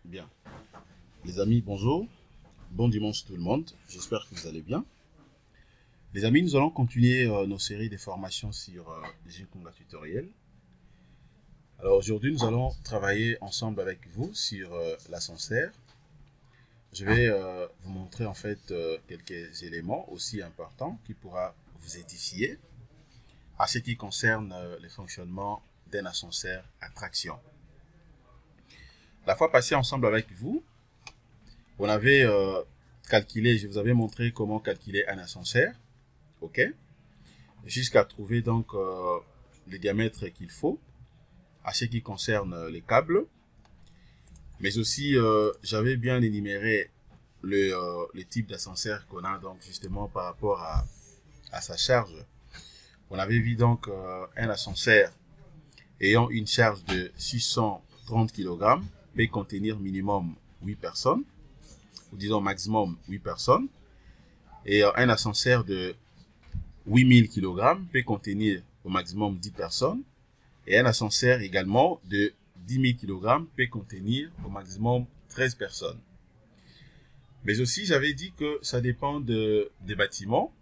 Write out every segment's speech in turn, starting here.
Bien. Les amis, bonjour. Bon dimanche tout le monde. J'espère que vous allez bien. Les amis, nous allons continuer nos séries de formations sur Gconga Tutoriel. Alors aujourd'hui, nous allons travailler ensemble avec vous sur l'ascenseur. Je vais vous montrer en fait quelques éléments aussi importants qui pourra vous édifier à ce qui concerne le fonctionnement d'un ascenseur à traction. La fois passée ensemble avec vous, on avait calculé, je vous avais montré comment calculer un ascenseur, ok, jusqu'à trouver donc le diamètre qu'il faut à ce qui concerne les câbles, mais aussi j'avais bien énuméré le type d'ascenseur qu'on a donc justement par rapport à sa charge. On avait vu donc un ascenseur ayant une charge de 630 kg peut contenir minimum 8 personnes, ou disons maximum 8 personnes, et un ascenseur de 8000 kg peut contenir au maximum 10 personnes, et un ascenseur également de 10 000 kg peut contenir au maximum 13 personnes. Mais aussi, j'avais dit que ça dépend des bâtiments.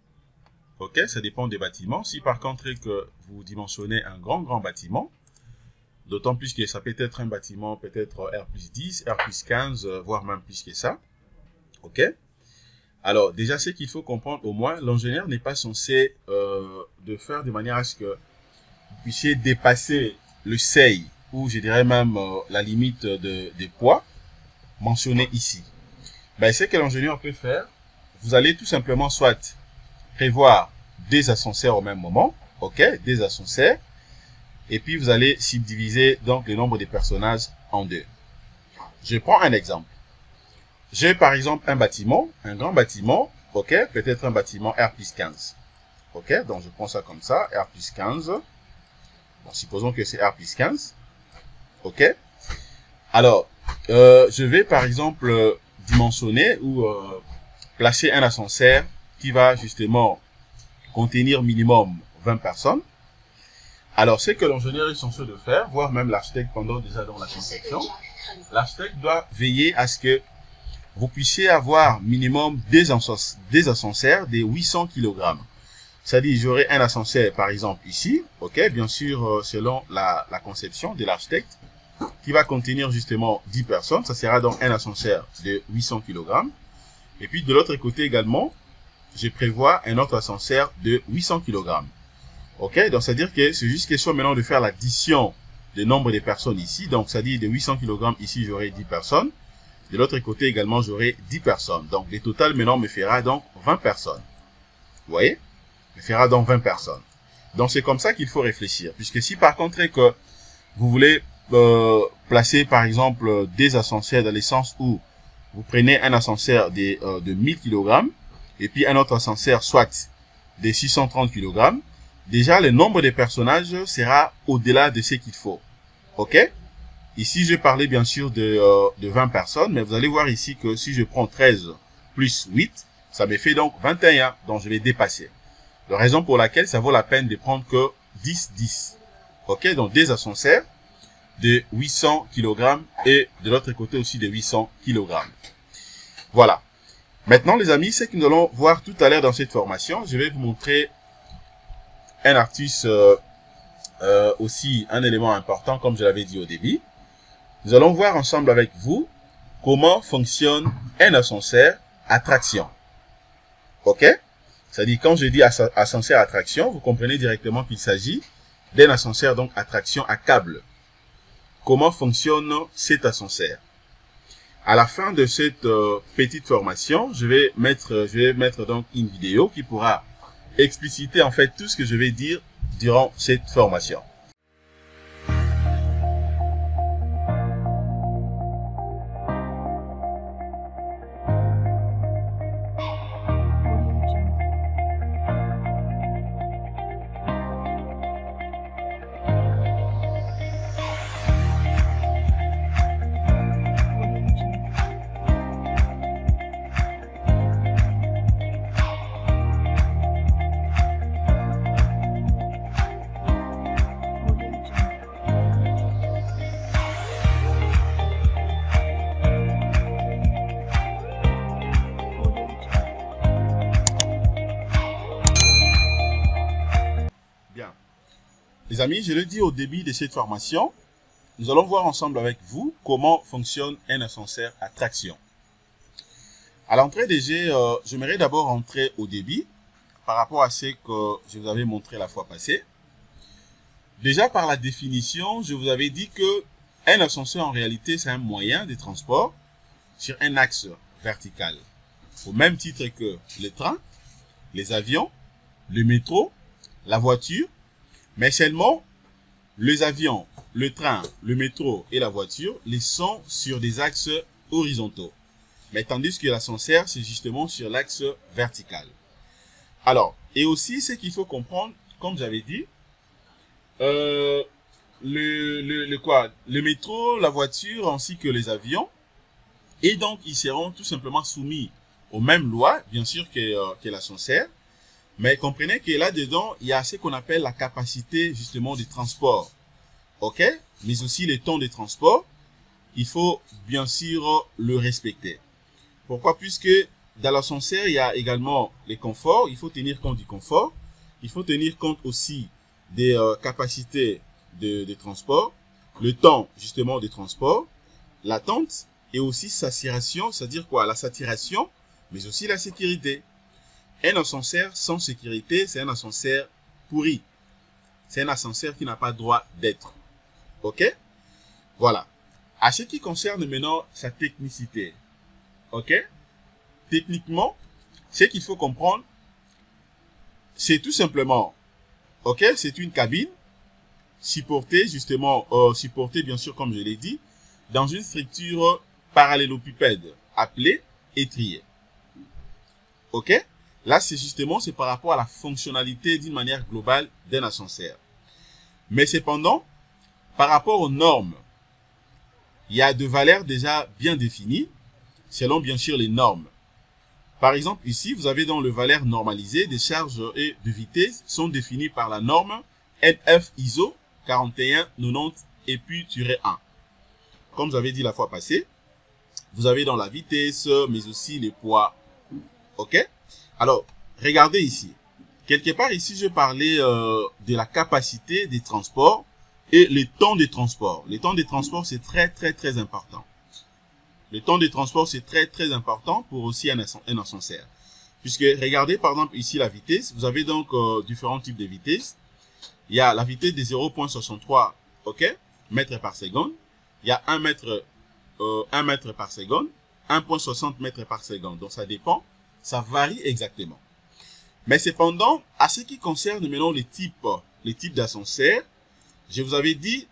Ok, ça dépend des bâtiments. Si par contre que vous dimensionnez un grand bâtiment, d'autant plus que ça peut être un bâtiment peut-être R+10, R+15, voire même plus que ça. Ok. Alors déjà, ce qu'il faut comprendre au moins, l'ingénieur n'est pas censé de faire de manière à ce que vous puissiez dépasser le seuil ou je dirais même la limite de poids mentionné ici. Ben, ce que l'ingénieur peut faire, vous allez tout simplement soit prévoir des ascenseurs au même moment, ok, des ascenseurs, et puis vous allez subdiviser donc le nombre de personnages en deux. Je prends un exemple. J'ai par exemple un bâtiment, un grand bâtiment, ok, peut-être un bâtiment R+15. Ok, donc je prends ça comme ça, R+15. Bon, supposons que c'est R+15. Ok. Alors, je vais par exemple dimensionner ou placer un ascenseur qui va justement contenir minimum 20 personnes. Alors, ce que l'ingénieur est censé de faire, voire même l'architecte pendant déjà dans la conception, l'architecte doit veiller à ce que vous puissiez avoir minimum des ascenseurs de 800 kg. C'est-à-dire, j'aurai un ascenseur, par exemple, ici, ok, bien sûr, selon la conception de l'architecte, qui va contenir justement 10 personnes. Ça sera donc un ascenseur de 800 kg. Et puis, de l'autre côté également, je prévois un autre ascenseur de 800 kg. Ok, donc c'est-à-dire que c'est juste question maintenant de faire l'addition du nombre de personnes ici. Donc, c'est-à-dire de 800 kg ici, j'aurai 10 personnes. De l'autre côté également, j'aurai 10 personnes. Donc, le total maintenant me fera donc 20 personnes. Vous voyez? Me fera donc 20 personnes. Donc, c'est comme ça qu'il faut réfléchir. Puisque si par contre que vous voulez placer par exemple des ascenseurs dans le sens où vous prenez un ascenseur de 1000 kg et puis un autre ascenseur soit de 630 kg, déjà le nombre de personnages sera au-delà de ce qu'il faut. Ok? Ici, je parlais bien sûr de 20 personnes, mais vous allez voir ici que si je prends 13 plus 8, ça me fait donc 21, donc je vais dépasser. La raison pour laquelle ça vaut la peine de prendre que 10. Ok? Donc des ascenseurs de 800 kg et de l'autre côté aussi de 800 kg. Voilà. Maintenant, les amis, ce que nous allons voir tout à l'heure dans cette formation, je vais vous montrer un artiste, aussi un élément important, comme je l'avais dit au début. Nous allons voir ensemble avec vous comment fonctionne un ascenseur à traction. Ok? C'est-à-dire, quand je dis ascenseur à traction, vous comprenez directement qu'il s'agit d'un ascenseur donc à traction à câble. Comment fonctionne cet ascenseur? À la fin de cette petite formation, je vais mettre donc une vidéo qui pourra expliciter en fait tout ce que je vais dire durant cette formation. Les amis, je le dis au début de cette formation, nous allons voir ensemble avec vous comment fonctionne un ascenseur à traction. À l'entrée des jets, j'aimerais d'abord entrer au débit par rapport à ce que je vous avais montré la fois passée. Déjà par la définition, je vous avais dit que un ascenseur en réalité c'est un moyen de transport sur un axe vertical. Au même titre que le train, les avions, le métro, la voiture, mais seulement les avions, le train, le métro et la voiture, les sont sur des axes horizontaux. Mais tandis que l'ascenseur, c'est justement sur l'axe vertical. Alors, et aussi, ce qu'il faut comprendre, comme j'avais dit, le métro, la voiture, ainsi que les avions, et donc ils seront tout simplement soumis aux mêmes lois, bien sûr, que l'ascenseur. Mais comprenez que là-dedans, il y a ce qu'on appelle la capacité justement de transport. OK? Mais aussi le temps de transport, il faut bien sûr le respecter. Pourquoi? Puisque dans l'ascenseur, il y a également les conforts. Il faut tenir compte du confort. Il faut tenir compte aussi des capacités de transport, le temps justement de transport, l'attente et aussi saturation, c'est-à-dire quoi? La saturation, mais aussi la sécurité. Un ascenseur sans sécurité, c'est un ascenseur pourri. C'est un ascenseur qui n'a pas droit d'être. OK? Voilà. À ce qui concerne maintenant sa technicité. OK? Techniquement, ce qu'il faut comprendre, c'est tout simplement, OK? C'est une cabine supportée justement, supportée bien sûr comme je l'ai dit, dans une structure parallélopipède appelée étrier. OK? Là, c'est justement, c'est par rapport à la fonctionnalité d'une manière globale d'un ascenseur. Mais cependant, par rapport aux normes, il y a des valeurs déjà bien définies, selon bien sûr les normes. Par exemple, ici, vous avez dans le valeur normalisée des charges et de vitesse sont définies par la norme NF ISO 4190 et puis -1. Comme j'avais dit la fois passée, vous avez dans la vitesse, mais aussi les poids. OK? Alors, regardez ici. Quelque part ici, je parlais de la capacité des transports et le temps de transport. Le temps de transport, c'est très important. Le temps de transport, c'est très important pour aussi un ascenseur. Puisque, regardez par exemple ici la vitesse. Vous avez donc différents types de vitesses. Il y a la vitesse de 0,63 mètres par seconde. Il y a 1 mètre par seconde. 1,60 mètres par seconde. Donc, ça dépend. Ça varie exactement. Mais cependant, à ce qui concerne maintenant les types d'ascenseurs, je vous avais dit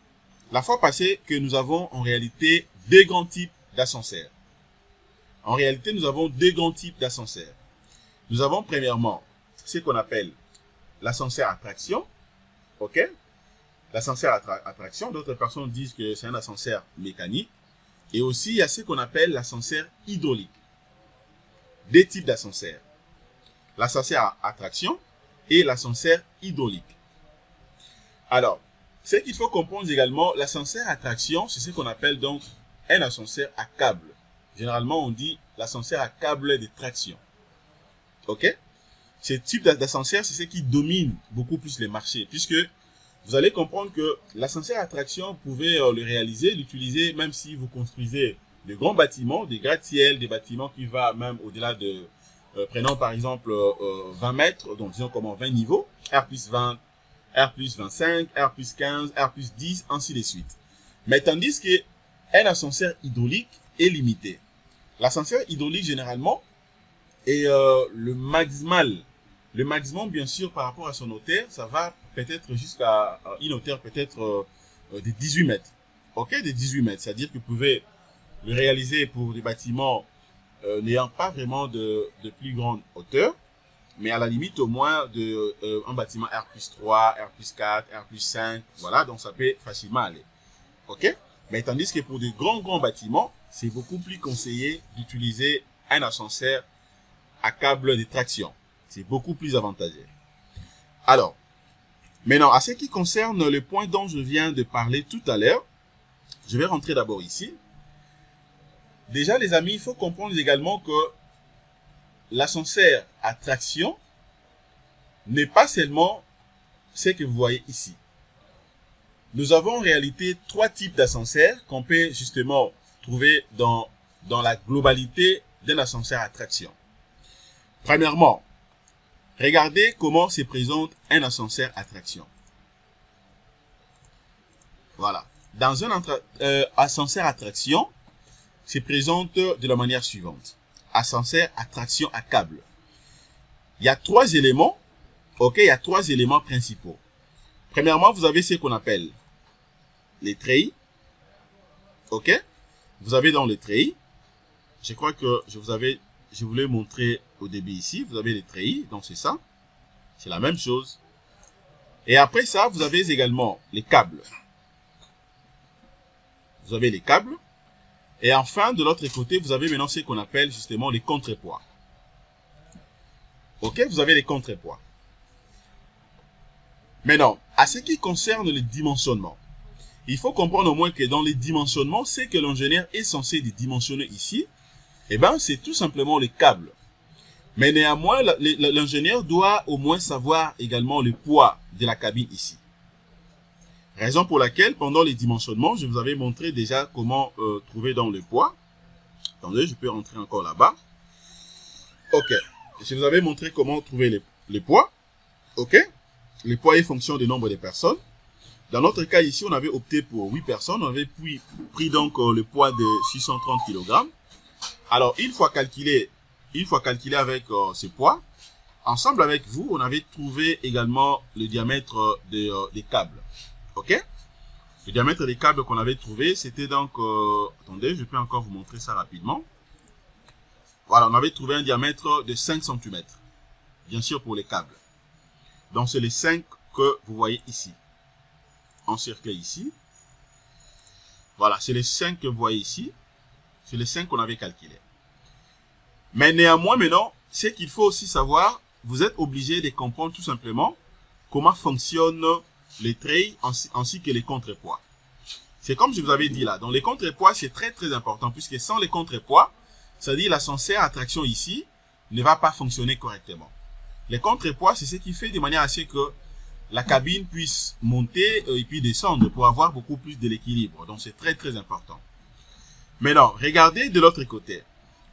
la fois passée que nous avons en réalité deux grands types d'ascenseurs. En réalité, nous avons deux grands types d'ascenseurs. Nous avons premièrement ce qu'on appelle l'ascenseur à traction. OK? L'ascenseur à traction, d'autres personnes disent que c'est un ascenseur mécanique. Et aussi, il y a ce qu'on appelle l'ascenseur hydraulique. Deux types d'ascenseurs. L'ascenseur à traction et l'ascenseur hydraulique. Alors, ce qu'il faut comprendre également, l'ascenseur à traction, c'est ce qu'on appelle donc un ascenseur à câble. Généralement, on dit l'ascenseur à câble de traction. OK? Ce type d'ascenseur, c'est ce qui domine beaucoup plus les marchés, puisque vous allez comprendre que l'ascenseur à traction, vous pouvez le réaliser, l'utiliser, même si vous construisez de grands bâtiments, des gratte-ciel, des bâtiments qui vont même au-delà de, prenons par exemple 20 mètres, donc disons comme 20 niveaux, R plus 20, R plus 25, R plus 15, R plus 10, ainsi de suite. Mais tandis que un ascenseur hydraulique est limité. L'ascenseur hydraulique, généralement, est le maximum bien sûr par rapport à son hauteur, ça va peut-être jusqu'à une hauteur peut-être de 18 mètres. OK, de 18 mètres, c'est-à-dire que vous pouvez le réaliser pour des bâtiments n'ayant pas vraiment de plus grande hauteur, mais à la limite au moins un bâtiment R plus 3, R plus 4, R plus 5, voilà, donc ça peut facilement aller. OK? Mais tandis que pour de grands bâtiments, c'est beaucoup plus conseillé d'utiliser un ascenseur à câble de traction. C'est beaucoup plus avantageux. Alors, maintenant, à ce qui concerne le point dont je viens de parler tout à l'heure, je vais rentrer d'abord ici. Déjà, les amis, il faut comprendre également que l'ascenseur à traction n'est pas seulement ce que vous voyez ici. nous avons en réalité trois types d'ascenseurs qu'on peut justement trouver dans la globalité d'un ascenseur à traction. Premièrement, regardez comment se présente un ascenseur à traction. Voilà. Dans un ascenseur à traction, se présente de la manière suivante. Ascenseur à traction à câble. Il y a trois éléments. Ok, il y a trois éléments principaux. Premièrement, vous avez ce qu'on appelle les treillis. Ok. Vous avez dans les treillis. Je crois que je voulais montrer au début ici. Vous avez les treillis. Donc c'est ça. C'est la même chose. Et après ça, vous avez également les câbles. Vous avez les câbles. Et enfin, de l'autre côté, vous avez maintenant ce qu'on appelle justement les contrepoids. Ok, vous avez les contrepoids. Maintenant, à ce qui concerne le dimensionnement, il faut comprendre au moins que dans les dimensionnements, ce que l'ingénieur est censé dimensionner ici, eh ben, c'est tout simplement les câbles. Mais néanmoins, l'ingénieur doit au moins savoir également le poids de la cabine ici. Raison pour laquelle, pendant les dimensionnements, je vous avais montré déjà comment trouver dans le poids. Attendez, je peux rentrer encore là-bas. Ok. Je vous avais montré comment trouver les poids. Ok. Les poids est fonction du nombre de personnes. Dans notre cas ici, on avait opté pour 8 personnes. On avait pris donc le poids de 630 kg. Alors, une fois calculé avec ce poids, ensemble avec vous, on avait trouvé également le diamètre des câbles. Ok, le diamètre des câbles qu'on avait trouvé, c'était donc, attendez, je peux encore vous montrer ça rapidement. Voilà, on avait trouvé un diamètre de 5 cm, bien sûr pour les câbles. Donc c'est les 5 que vous voyez ici, encerclés ici. Voilà, c'est les 5 que vous voyez ici, c'est les 5 qu'on avait calculés. Mais néanmoins maintenant, ce qu'il faut aussi savoir, vous êtes obligé de comprendre tout simplement comment fonctionne les treillis ainsi que les contrepoids. C'est comme je vous avais dit là, dans les contrepoids, c'est très très important, puisque sans les contrepoids, c'est-à-dire l'ascenseur à traction ici, ne va pas fonctionner correctement. Les contrepoids, c'est ce qui fait de manière à ce que la cabine puisse monter et puis descendre pour avoir beaucoup plus de l'équilibre. Donc c'est très très important. Maintenant, regardez de l'autre côté.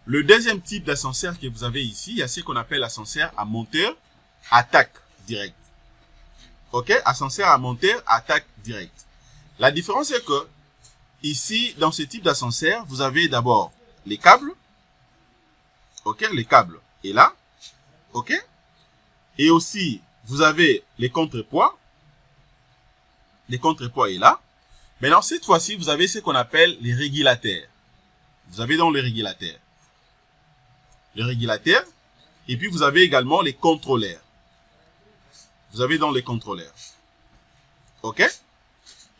Le deuxième type d'ascenseur que vous avez ici, il y a ce qu'on appelle l'ascenseur à monteur, attaque directe. Ok, ascenseur à monteur, attaque directe. La différence est que, ici, dans ce type d'ascenseur, vous avez d'abord les câbles. Ok, les câbles est là. Ok. Et aussi, vous avez les contrepoids. Les contrepoids est là. Maintenant, cette fois-ci, vous avez ce qu'on appelle les régulateurs. Vous avez donc les régulateurs. Les régulateurs. Et puis, vous avez également les contrôleurs. Vous avez donc les contrôleurs. Ok.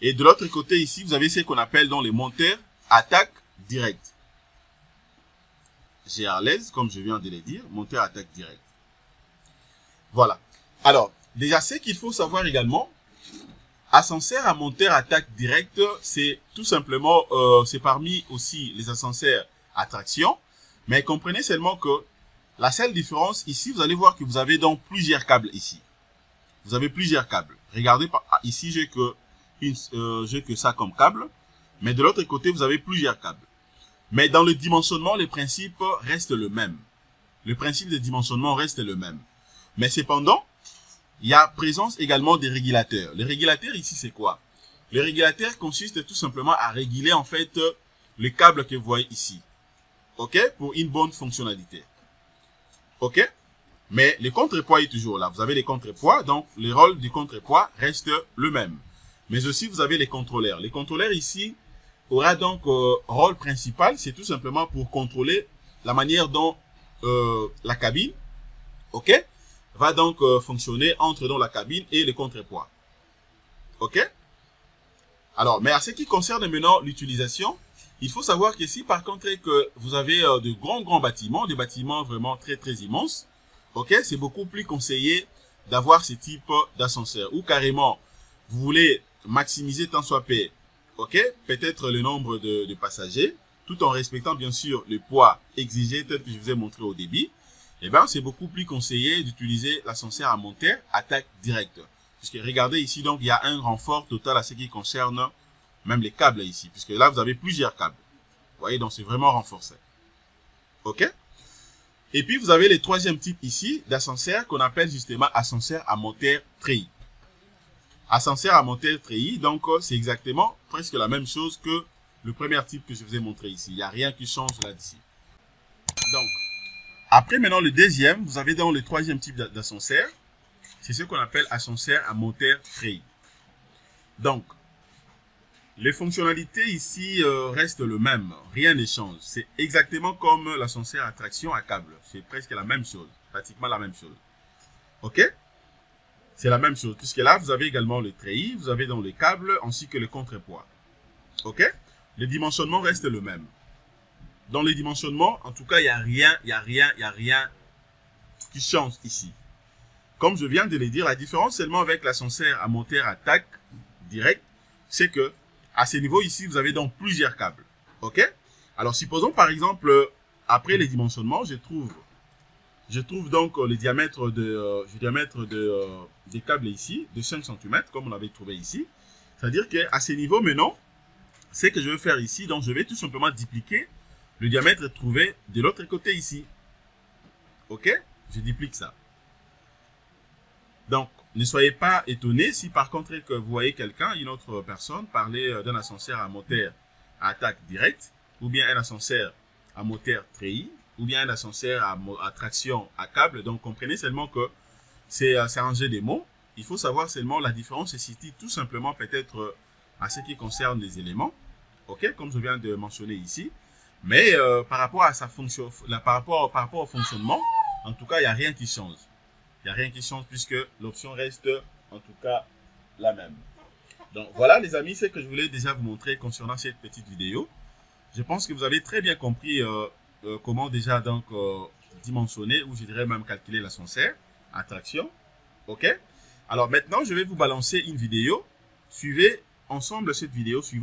Et de l'autre côté ici, vous avez ce qu'on appelle donc les monteurs attaque directe. J'ai à l'aise, comme je viens de le dire, monteur attaque directe. Voilà. Alors, déjà, ce qu'il faut savoir également, ascenseur à monteur attaque directe, c'est tout simplement, c'est parmi aussi les ascenseurs à traction. Mais comprenez seulement que la seule différence, ici, vous allez voir que vous avez donc plusieurs câbles ici. Vous avez plusieurs câbles. Regardez, ici, j'ai que ça comme câble. Mais de l'autre côté, vous avez plusieurs câbles. Mais dans le dimensionnement, le principe reste le même. Le principe de dimensionnement reste le même. Mais cependant, il y a présence également des régulateurs. Les régulateurs ici, c'est quoi? Le régulateur consiste tout simplement à réguler en fait le câble que vous voyez ici. Ok? Pour une bonne fonctionnalité. Ok? Mais le contrepoids est toujours là. Vous avez les contrepoids, donc le rôle du contrepoids reste le même. Mais aussi, vous avez les contrôleurs. Les contrôleurs ici aura donc rôle principal, c'est tout simplement pour contrôler la manière dont la cabine, ok, va donc fonctionner entre dans la cabine et le contrepoids. Ok? Alors, mais à ce qui concerne maintenant l'utilisation, il faut savoir que si par contre que vous avez de grands bâtiments, des bâtiments vraiment très immenses, ok, c'est beaucoup plus conseillé d'avoir ce type d'ascenseur. Ou carrément, vous voulez maximiser tant soit peu, ok, peut-être le nombre de passagers, tout en respectant bien sûr le poids exigé tel que je vous ai montré au début. Eh bien, c'est beaucoup plus conseillé d'utiliser l'ascenseur à monteur attaque directe. Puisque regardez ici, donc, il y a un renfort total à ce qui concerne même les câbles ici. Puisque là, vous avez plusieurs câbles. Vous voyez, donc c'est vraiment renforcé. OK? Et puis, vous avez le troisième type ici d'ascenseur qu'on appelle justement ascenseur à moteur treillis. Ascenseur à moteur treillis, donc c'est exactement presque la même chose que le premier type que je vous ai montré ici. Il n'y a rien qui change là-dessus. Donc, après maintenant le deuxième, vous avez donc le troisième type d'ascenseur. C'est ce qu'on appelle ascenseur à moteur treillis. Donc, les fonctionnalités ici restent le même. Rien ne change. C'est exactement comme l'ascenseur à traction à câble. C'est presque la même chose. Pratiquement la même chose. OK? C'est la même chose. Puisque là, vous avez également le treillis. Vous avez donc les câbles ainsi que le contrepoids. OK? Le dimensionnement reste le même. Dans le dimensionnement, en tout cas, il n'y a rien qui change ici. Comme je viens de le dire, la différence seulement avec l'ascenseur à moteur à TAC direct, c'est que à ce niveau ici, vous avez donc plusieurs câbles. OK? Alors, supposons par exemple, après les dimensionnements, je trouve donc le diamètre des câbles ici, de 5 cm, comme on l'avait trouvé ici. C'est-à-dire qu'à ce niveau maintenant, ce que je vais faire ici, donc je vais tout simplement dupliquer le diamètre trouvé de l'autre côté ici. OK? Je duplique ça. Donc, ne soyez pas étonnés si par contre que vous voyez quelqu'un, une autre personne, parler d'un ascenseur à moteur à attaque directe, ou bien un ascenseur à moteur treillis, ou bien un ascenseur à traction à câble. Donc, comprenez seulement que c'est un jeu de mots. Il faut savoir seulement la différence se situe tout simplement peut-être à ce qui concerne les éléments, OK, comme je viens de mentionner ici. Mais par rapport à sa fonction, par rapport au fonctionnement, en tout cas, il n'y a rien qui change. Il n'y a rien qui change puisque l'option reste en tout cas la même. Donc voilà les amis, c'est ce que je voulais déjà vous montrer concernant cette petite vidéo. Je pense que vous avez très bien compris comment déjà donc dimensionner ou je dirais même calculer l'ascenseur à traction. OK? Alors maintenant, je vais vous balancer une vidéo. Suivons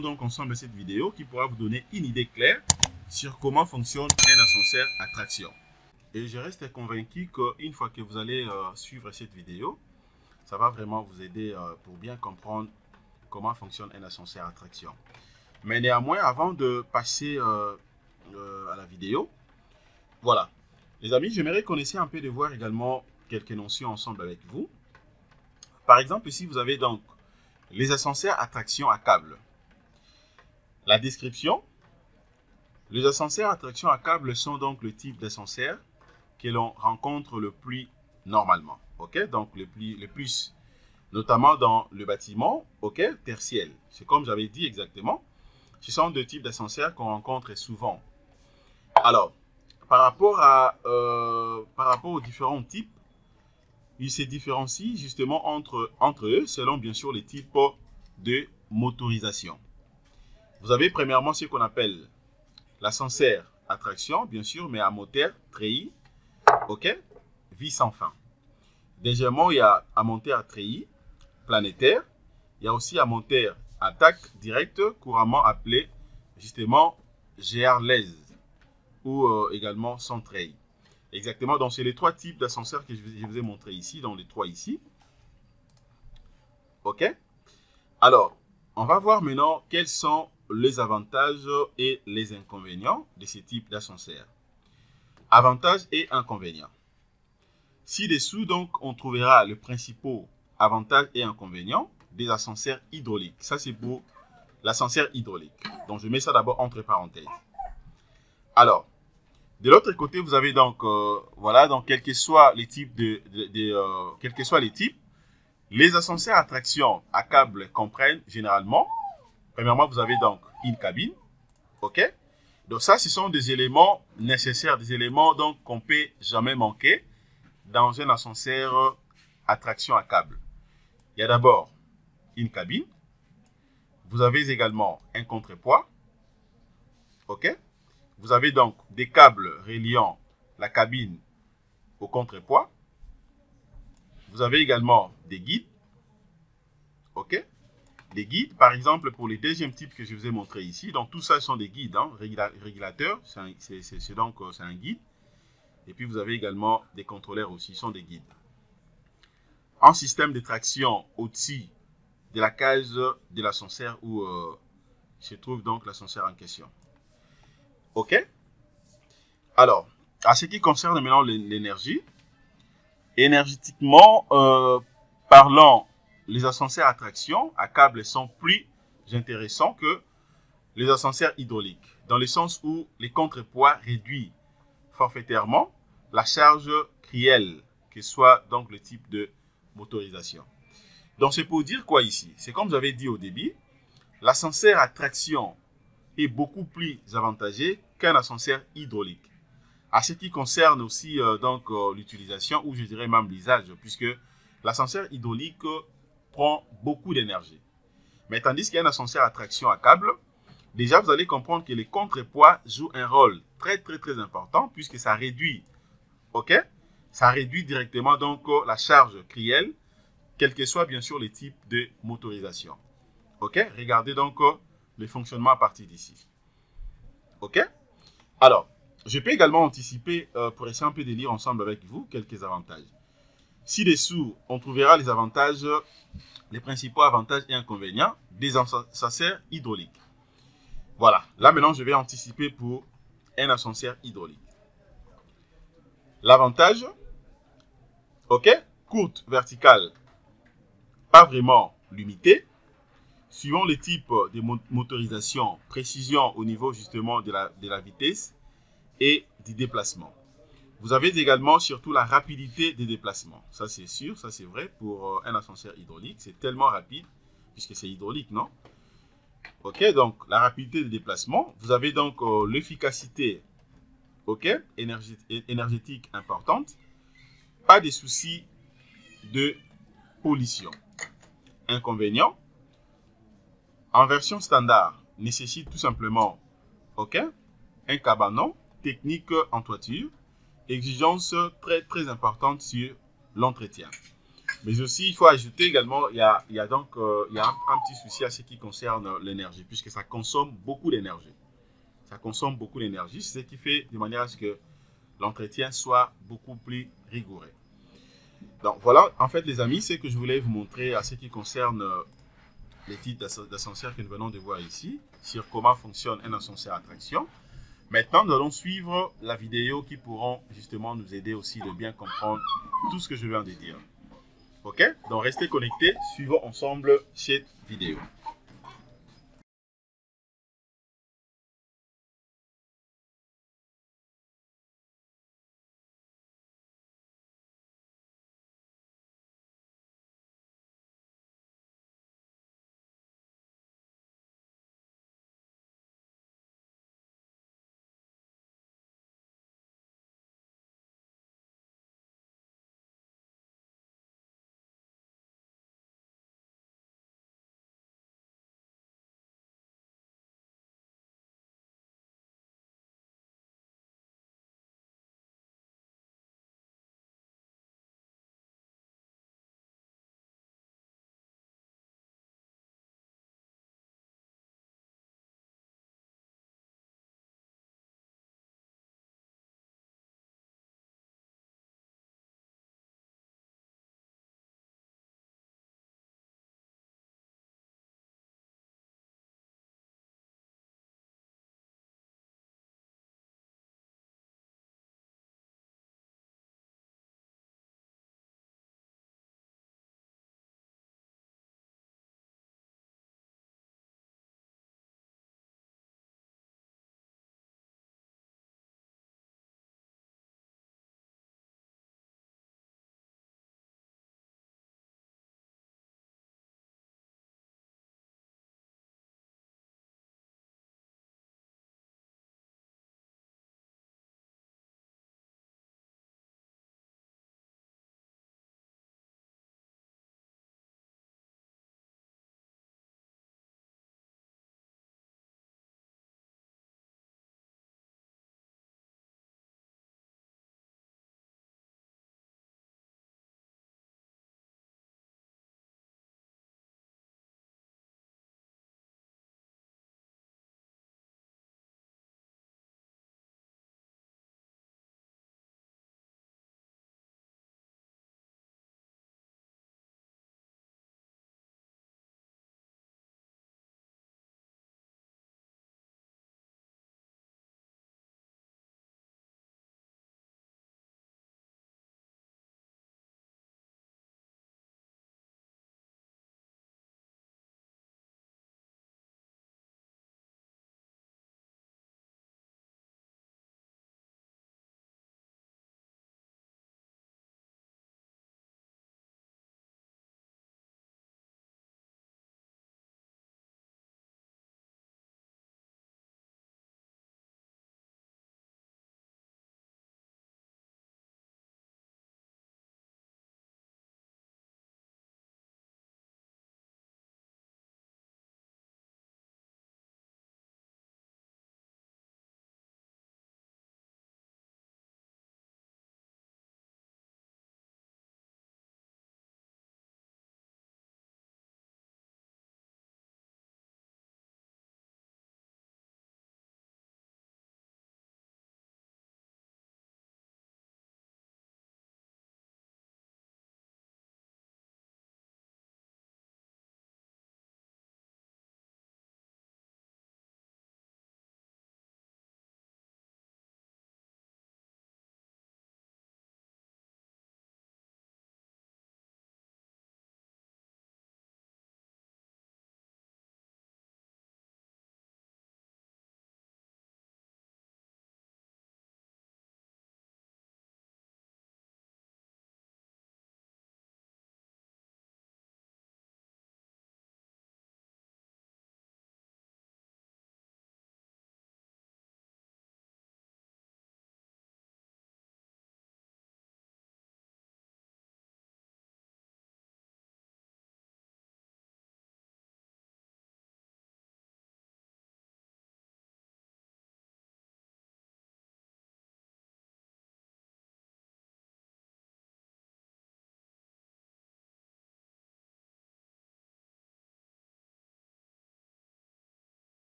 donc ensemble cette vidéo qui pourra vous donner une idée claire sur comment fonctionne un ascenseur à traction. Et je reste convaincu qu'une fois que vous allez suivre cette vidéo, ça va vraiment vous aider pour bien comprendre comment fonctionne un ascenseur à traction. Mais néanmoins, avant de passer à la vidéo, voilà. Les amis, j'aimerais qu'on essaie un peu de voir également quelques notions ensemble avec vous. Par exemple, ici, vous avez donc les ascenseurs à traction à câble. La description. Les ascenseurs à traction à câble sont donc le type d'ascenseur que l'on rencontre le plus normalement. OK? Donc, le plus, notamment dans le bâtiment, OK? Tertiaire. C'est comme j'avais dit exactement. Ce sont deux types d'ascenseurs qu'on rencontre souvent. Alors, par rapport aux différents types, ils se différencient justement entre eux selon bien sûr les types de motorisation. Vous avez premièrement ce qu'on appelle l'ascenseur à traction, bien sûr, mais à moteur treillis, OK, vie sans fin. Deuxièmement, il y a à moteur à treillis planétaire. Il y a aussi à moteur à TAC direct, couramment appelé justement gearless ou également sans treillis. Exactement, donc c'est les trois types d'ascenseurs que je vous ai montré ici, dans les trois ici. OK? Alors, on va voir maintenant quels sont les avantages et les inconvénients de ces types d'ascenseurs. Avantages et inconvénients. Ci-dessous, donc, on trouvera les principaux avantages et inconvénients des ascenseurs hydrauliques. Ça, c'est pour l'ascenseur hydraulique. Donc, je mets ça d'abord entre parenthèses. Alors, de l'autre côté, vous avez donc, voilà, donc quels que soient les types les ascenseurs à traction à câble comprennent généralement, premièrement, vous avez donc une cabine, OK? Donc ça, ce sont des éléments nécessaires, des éléments donc qu'on ne peut jamais manquer dans un ascenseur à traction à câble. Il y a d'abord une cabine, vous avez également un contrepoids, OK? Vous avez donc des câbles reliant la cabine au contrepoids. Vous avez également des guides. OK? Des guides, par exemple, pour les deuxième type que je vous ai montré ici. Donc, tout ça sont des guides, hein, régulateurs. C'est un guide. Et puis, vous avez également des contrôleurs aussi, sont des guides. un système de traction au-dessus de la cage de l'ascenseur où se trouve donc l'ascenseur en question. OK? Alors, à ce qui concerne maintenant l'énergie, énergétiquement parlant, les ascenseurs à traction à câble sont plus intéressants que les ascenseurs hydrauliques, dans le sens où les contrepoids réduisent forfaitairement la charge réelle, que soit donc le type de motorisation. Donc c'est pour dire quoi ici? C'est comme j'avais dit au début, l'ascenseur à traction est beaucoup plus avantageux qu'un ascenseur hydraulique. À ce qui concerne aussi l'utilisation, ou je dirais même l'usage, puisque l'ascenseur hydraulique prend beaucoup d'énergie. Mais tandis qu'un ascenseur à traction à câble, déjà vous allez comprendre que les contrepoids jouent un rôle très important, puisque ça réduit, ok? Ça réduit directement donc la charge réelle, quel que soit bien sûr le type de motorisation. Ok? Regardez donc le fonctionnement à partir d'ici. Ok? Alors, je peux également anticiper, pour essayer un peu de lire ensemble avec vous, quelques avantages. Ci-dessous, on trouvera les avantages, les principaux avantages et inconvénients des ascenseurs hydrauliques. Voilà. Là, maintenant, je vais anticiper pour un ascenseur hydraulique. L'avantage, ok? Courte, verticale, pas vraiment limitée. Suivant le type de motorisation, précision au niveau justement de la vitesse et du déplacement. Vous avez également surtout la rapidité des déplacements. Ça c'est sûr, ça c'est vrai pour un ascenseur hydraulique. C'est tellement rapide, puisque c'est hydraulique, non? Ok, donc la rapidité des déplacements. Vous avez donc l'efficacité, ok, énergétique importante. Pas de soucis de pollution. Inconvénient, en version standard, nécessite tout simplement, ok, un cabanon technique en toiture, exigence très importante sur l'entretien. Mais aussi, il faut ajouter également, il y a un petit souci à ce qui concerne l'énergie, puisque ça consomme beaucoup d'énergie. Ça consomme beaucoup d'énergie, ce qui fait de manière à ce que l'entretien soit beaucoup plus rigoureux. Donc voilà, en fait les amis, c'est que je voulais vous montrer à ce qui concerne les types d'ascenseurs que nous venons de voir ici, sur comment fonctionne un ascenseur à traction. Maintenant, nous allons suivre la vidéo qui pourront justement nous aider aussi de bien comprendre tout ce que je viens de dire. Ok? Donc restez connectés, suivons ensemble cette vidéo.